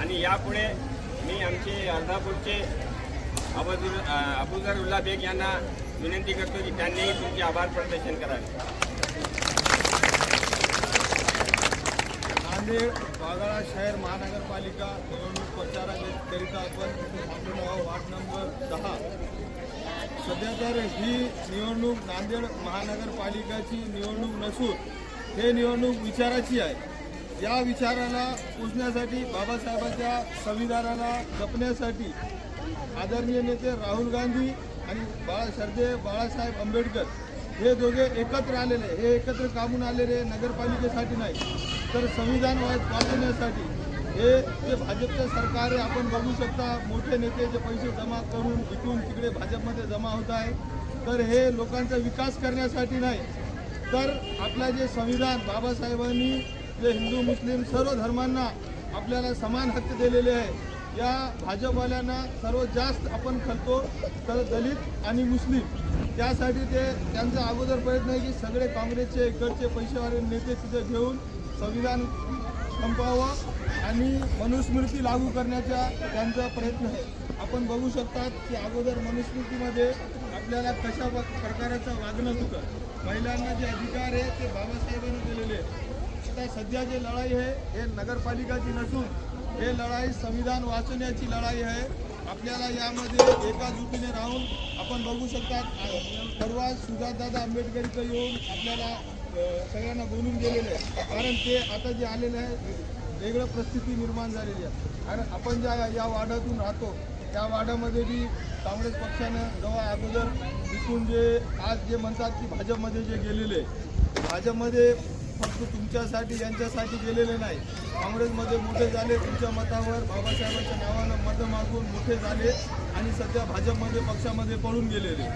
आणि यापुढे मी आमचे अर्धापूरचे अबुजरुल्ला बेग यांना विनंती करतो की त्यांनीही तुमचे आभार प्रदर्शन करावे। नांदेड वाघाळा शहर महानगरपालिका निवडणूक प्रचाराकरिता आपण थांबलेलो आहोत वार्ड नंबर 10। सध्या तर ही निवडणूक नांदेड महानगरपालिकाची निवडणूक नसून हे निवडणूक विचाराची आहे। या विचाराला पोचण्यासाठी बाबासाहेबांच्या संविधानाला जपण्यासाठी आदरणीय नेते राहुल गांधी आणि बाळासाहेब आंबेडकर हे दोघे एकत्र आलेले, हे एकत्र कामून आलेले नगरपालिकेसाठी नाही तर संविधान वाचवण्यासाठी। हे जे भाजपचं सरकार आहे, आपण बघू शकता मोठे नेते जे पैसे जमा करून विकून तिकडे भाजपमध्ये जमा होत आहे, तर हे लोकांचा विकास करण्यासाठी नाही तर आपला जे संविधान बाबासाहेबांनी जे हिंदू मुस्लिम सर्व धर्मांना आपल्याला समान हक्क दिलेले आहे, या भाजपवाल्यांना सर्वात जास्त आपण खलतो तर दलित आणि मुस्लिम। त्यासाठी त्यांचा अगोदर प्रयत्न आहे की सगळे काँग्रेसचे इकडचे पैसेवाले नेते तिथे घेऊन संविधान संपवावं आणि मनुस्मृती लागू करण्याचा त्यांचा प्रयत्न आहे। आपण बघू शकतात की अगोदर मनुस्मृतीमध्ये आपल्याला कशा प्रकारचं वागणं होतं, महिलांना जे अधिकार आहे ते बाबासाहेबांनी दिलेले आहेत। आता सध्या जे लढाई आहे हे नगरपालिकाची नसून हे लढाई संविधान वाचवण्याची लढाई आहे। आपल्याला यामध्ये एकाजुटीने राहून आपण बघू शकतात परवा सुजातदादा आंबेडकर इथं येऊन आपल्याला सगळ्यांना बोलून गेलेले आहे, कारण ते आता जे आलेले आहे वेगळं परिस्थिती निर्माण झालेली आहे। कारण आपण ज्या या वार्डातून राहतो त्या वार्डामध्ये बी काँग्रेस पक्षानं जेव्हा अगोदर तिथून जे आज जे म्हणतात की भाजपमध्ये जे गेलेले, भाजपमध्ये फक्त तुमच्यासाठी यांच्यासाठी गेलेले नाही, काँग्रेसमध्ये मोठे झाले, तुमच्या मतावर बाबासाहेबांच्या नावानं मतं मागून मोठे झाले आणि सध्या भाजपमध्ये पक्षामध्ये पळून गेलेले।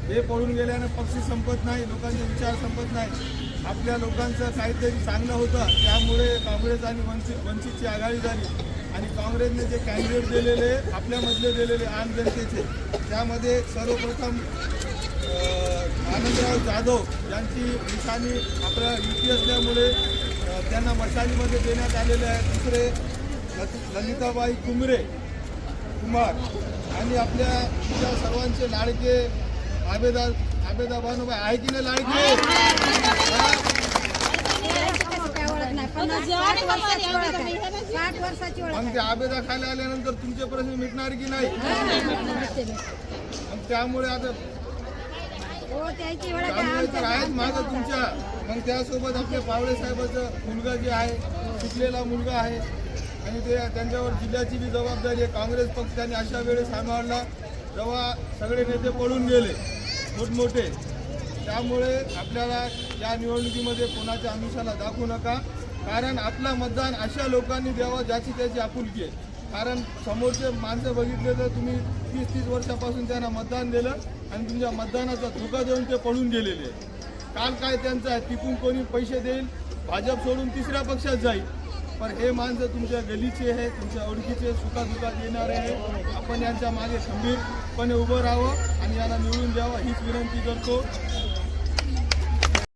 हे पळून गेल्यानं पक्ष संपत नाही, लोकांचे विचार संपत नाही। आपल्या लोकांचं काहीतरी चांगलं होतं त्यामुळे काँग्रेस आणि वंचितची आघाडी झाली आणि काँग्रेसने जे कॅन्डिडेट दिलेले आपल्यामधले दिलेले आम जनतेचे, त्यामध्ये सर्वप्रथम आनंदराव जाधव यांची निशाणी आपल्या युती असल्यामुळे त्यांना मशालीमध्ये देण्यात आलेले आहे। दुसरे ललिताबाई कुमार आणि आपल्या सर्वांचे लाडके आबेदा भानुबाई आहे की नाही लाडके, मग ते आबेदा खायला आल्यानंतर तुमचे प्रश्न मिटणार की नाही, मग त्यामुळे आता तर आहेच मागं तुमच्या। मग त्यासोबत आपल्या पावळे साहेबाचा मुलगा जे आहे शिकलेला मुलगा आहे आणि ते त्यांच्यावर जिल्ह्याची बी जबाबदारी आहे। काँग्रेस पक्षाने अशा वेळेस सांभाळला जेव्हा सगळे नेते पळून गेले मोठमोठे, त्यामुळे आपल्याला या निवडणुकीमध्ये कोणाच्या आमिषाला दाखवू नका, कारण आपला मतदान अशा लोकांनी द्यावा ज्याची त्याची आपुलकी आहे। कारण समोरचे माणसं बघितले तर तुम्ही 30-30 वर्षापासून त्यांना मतदान दिलं आणि तुमच्या मतदानाचा धोका देऊन ते पळून गेलेले। काल काय त्यांचं आहे, तिकून कोणी पैसे देईल, भाजप सोडून तिसऱ्या पक्षात जाईल, पण हे माणसं तुमच्या गलीचे आहे, तुमच्या ओळखीचे, सुखादुखात येणारे आहे। आपण यांच्या मागे खंबीरपणे उभं राहावं आणि यांना निवडून द्यावं हीच विनंती करतो।